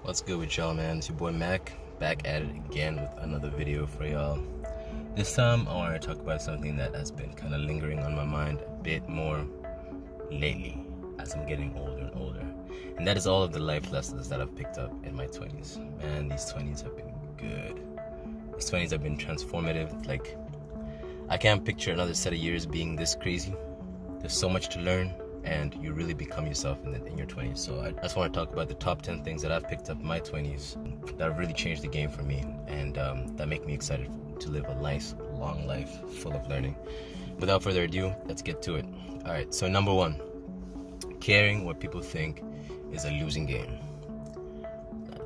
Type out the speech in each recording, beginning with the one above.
What's good with y'all, man? It's your boy Mac, back at it again with another video for y'all. This time I want to talk about something that has been kind of lingering on my mind a bit more lately as I'm getting older and older. And that is all of the life lessons that I've picked up in my 20s. Man, these 20s have been good. These 20s have been transformative. Like, I can't picture another set of years being this crazy. There's so much to learn, and you really become yourself in your 20s. So I just want to talk about the top 10 things that I've picked up in my 20s that have really changed the game for me, and that make me excited to live a nice, long life full of learning. Without further ado, let's get to it. All right, so number one, caring what people think is a losing game.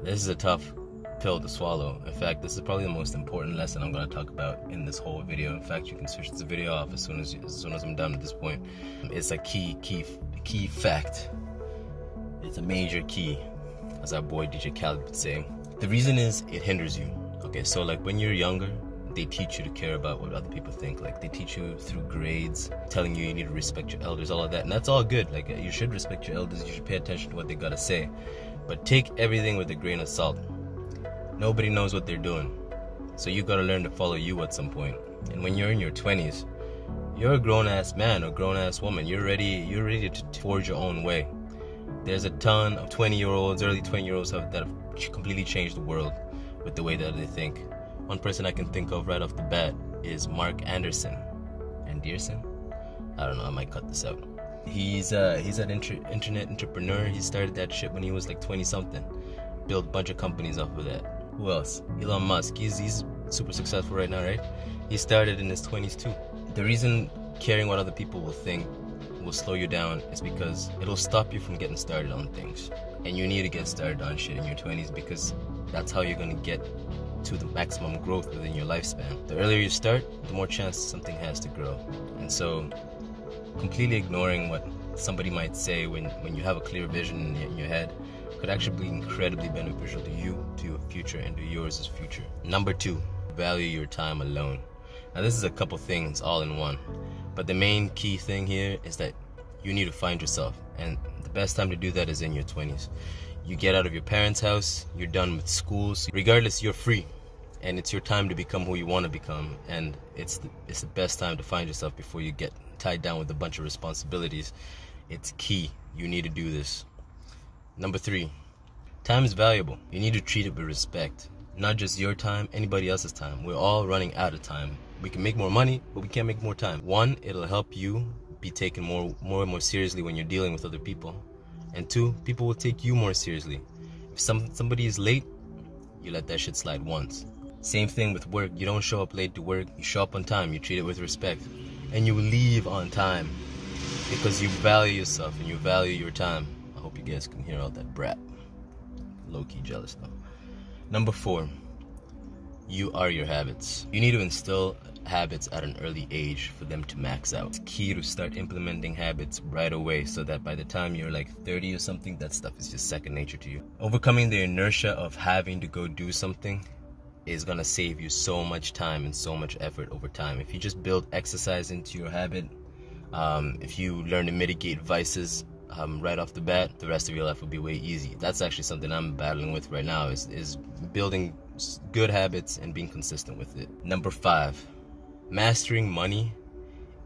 This is a tough pill to swallow. In fact, this is probably the most important lesson I'm going to talk about in this whole video. In fact, you can switch this video off as soon as I'm done at this point. It's a key fact. It's a major key, as our boy DJ Khaled would say. The reason is it hinders you. Okay, so like when you're younger, they teach you to care about what other people think. Like they teach you through grades, telling you need to respect your elders, all of that. And that's all good. Like you should respect your elders, you should pay attention to what they gotta say. But take everything with a grain of salt. Nobody knows what they're doing. So you gotta learn to follow you at some point. And when you're in your 20s, you're a grown-ass man or grown-ass woman. You're ready to forge your own way. There's a ton of 20-year-olds, early 20-year-olds that have completely changed the world with the way that they think. One person I can think of right off the bat is Mark Anderson. Anderson? I don't know, I might cut this out. He's an internet entrepreneur. He started that shit when he was like 20-something. Built a bunch of companies off of that. Who else? Elon Musk. He's super successful right now, right? He started in his 20s too. The reason caring what other people will think will slow you down is because it'll stop you from getting started on things. And you need to get started on shit in your 20s because that's how you're gonna get to the maximum growth within your lifespan. The earlier you start, the more chance something has to grow. And so completely ignoring what somebody might say when you have a clear vision in your head could actually be incredibly beneficial to you, to your future, and to yours as future. Number two, value your time alone. Now this is a couple things all in one, but the main key thing here is that you need to find yourself, and the best time to do that is in your 20s. You get out of your parents' house, you're done with school, so regardless, you're free, and it's your time to become who you want to become, and it's the best time to find yourself before you get tied down with a bunch of responsibilities. It's key. You need to do this. Number three, time is valuable. You need to treat it with respect. Not just your time, anybody else's time. We're all running out of time. We can make more money, but we can't make more time. One, it'll help you be taken more and more seriously when you're dealing with other people. And two, people will take you more seriously. If somebody is late, you let that shit slide once. Same thing with work. You don't show up late to work. You show up on time. You treat it with respect. And you leave on time because you value yourself and you value your time. I hope you guys can hear all that brat. Low-key jealous though. Number four, you are your habits. You need to instill habits at an early age for them to max out. It's key to start implementing habits right away so that by the time you're like 30 or something, that stuff is just second nature to you. Overcoming the inertia of having to go do something is gonna save you so much time and so much effort over time. If you just build exercise into your habit, if you learn to mitigate vices right off the bat, the rest of your life will be way easy. That's actually something I'm battling with right now, is building good habits and being consistent with it. Number five, mastering money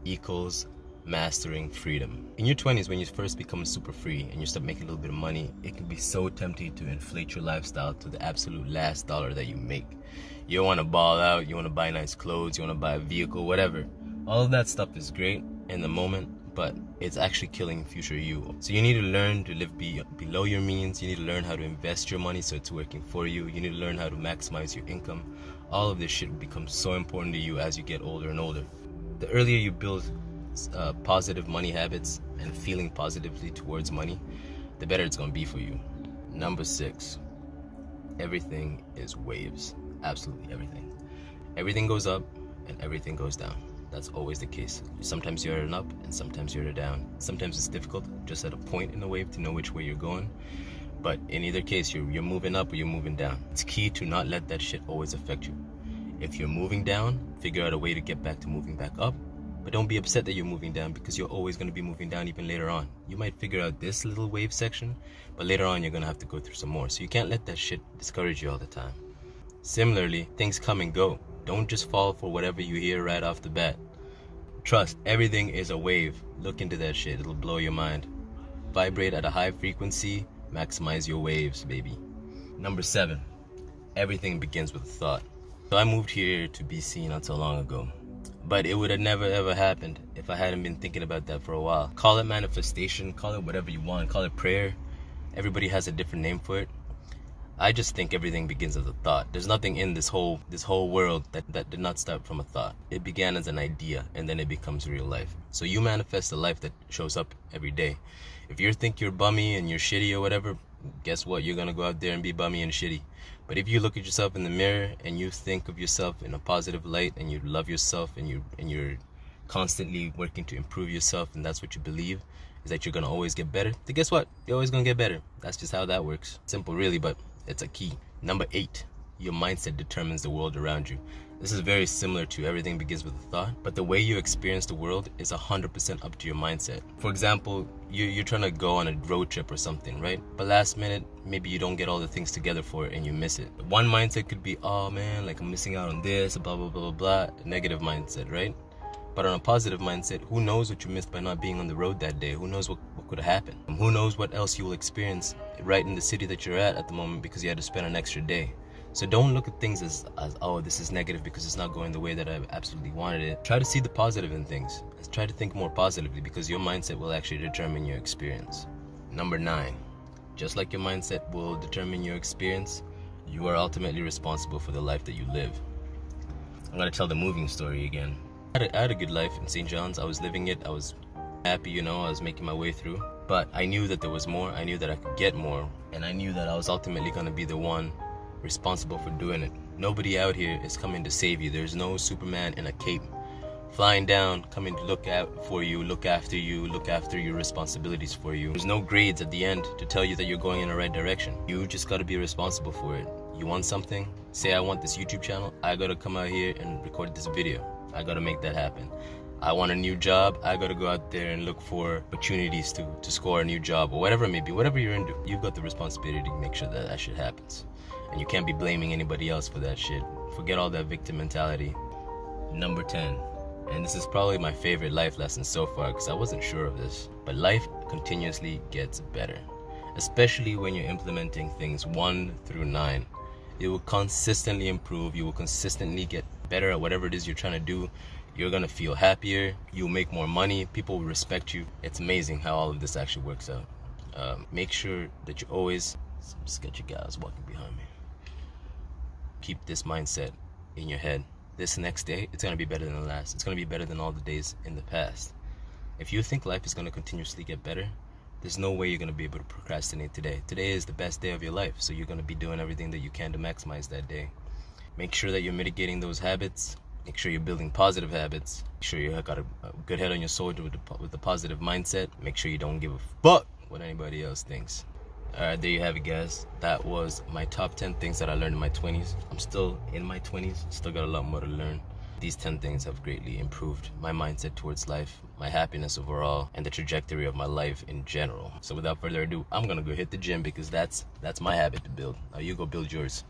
equals mastering freedom. In your 20s, when you first become super free and you start making a little bit of money, it can be so tempting to inflate your lifestyle to the absolute last dollar that you make. You want to ball out, you want to buy nice clothes, you want to buy a vehicle, whatever. All of that stuff is great in the moment, but it's actually killing future you. So you need to learn to live below your means. You need to learn how to invest your money so it's working for you. You need to learn how to maximize your income. All of this shit becomes so important to you as you get older and older. The earlier you build positive money habits and feeling positively towards money, the better it's gonna be for you. Number six, everything is waves. Absolutely everything. Everything goes up and everything goes down. That's always the case. Sometimes you're at an up and sometimes you're at a down. Sometimes it's difficult just at a point in the wave to know which way you're going. But in either case, you're moving up or you're moving down. It's key to not let that shit always affect you. If you're moving down, figure out a way to get back to moving back up. But don't be upset that you're moving down, because you're always going to be moving down even later on. You might figure out this little wave section, but later on you're going to have to go through some more. So you can't let that shit discourage you all the time. Similarly, things come and go. Don't just fall for whatever you hear right off the bat. Trust, everything is a wave. Look into that shit. It'll blow your mind. Vibrate at a high frequency. Maximize your waves, baby. Number 7. Everything begins with a thought. So I moved here to BC not so long ago. But it would have never ever happened if I hadn't been thinking about that for a while. Call it manifestation, call it whatever you want, call it prayer. Everybody has a different name for it. I just think everything begins with a thought. There's nothing in this whole world that did not start from a thought. It began as an idea, and then it becomes real life. So you manifest a life that shows up every day. If you think you're bummy and you're shitty or whatever, guess what? You're gonna go out there and be bummy and shitty. But if you look at yourself in the mirror and you think of yourself in a positive light, and you love yourself, and you're constantly working to improve yourself, and that's what you believe, is that you're gonna always get better, then guess what? You're always gonna get better. That's just how that works. Simple really, but it's a key. Number 8, your mindset determines the world around you. This is very similar to everything begins with a thought, but the way you experience the world is 100% up to your mindset. For example, you're trying to go on a road trip or something, right? But last minute, maybe you don't get all the things together for it and you miss it. One mindset could be, oh man, like I'm missing out on this, blah, blah, blah, blah, blah. Negative mindset, right? But on a positive mindset, who knows what you missed by not being on the road that day? Who knows what could have happened? Who knows what else you will experience right in the city that you're at the moment because you had to spend an extra day. So don't look at things as oh, this is negative because it's not going the way that I absolutely wanted it. Try to see the positive in things. Try to think more positively, because your mindset will actually determine your experience. Number 9, just like your mindset will determine your experience, you are ultimately responsible for the life that you live. I'm going to tell the moving story again. I had a good life in St. John's. I was living it. I was happy, I was making my way through. But I knew that there was more. I knew that I could get more. And I knew that I was ultimately going to be the one responsible for doing it. Nobody out here is coming to save you. There's no Superman in a cape flying down, coming to look out for you, look after your responsibilities for you. There's no grades at the end to tell you that you're going in the right direction. You just got to be responsible for it. You want something? Say, I want this YouTube channel. I got to come out here and record this video. I got to make that happen. I want a new job. I got to go out there and look for opportunities to score a new job, or whatever it may be. Whatever you're into, you've got the responsibility to make sure that shit happens. And you can't be blaming anybody else for that shit. Forget all that victim mentality. Number 10, and this is probably my favorite life lesson so far, because I wasn't sure of this, but life continuously gets better, especially when you're implementing things 1 through 9. It will consistently improve. You will consistently get better at whatever it is you're trying to do. You're gonna feel happier. You'll make more money. People will respect you. It's amazing how all of this actually works out. Make sure that you always, some sketchy guys walking behind me, keep this mindset in your head. This next day, it's gonna be better than the last. It's gonna be better than all the days in the past. If you think life is gonna continuously get better, there's no way you're gonna be able to procrastinate today. Today is the best day of your life, so you're gonna be doing everything that you can to maximize that day. Make sure that you're mitigating those habits. Make sure you're building positive habits. Make sure you got a good head on your shoulder with a positive mindset. Make sure you don't give a fuck what anybody else thinks. Alright, there you have it, guys. That was my top 10 things that I learned in my 20s. I'm still in my 20s, still got a lot more to learn. These 10 things have greatly improved my mindset towards life, my happiness overall, and the trajectory of my life in general. So without further ado, I'm gonna go hit the gym, because that's my habit to build. Now you go build yours.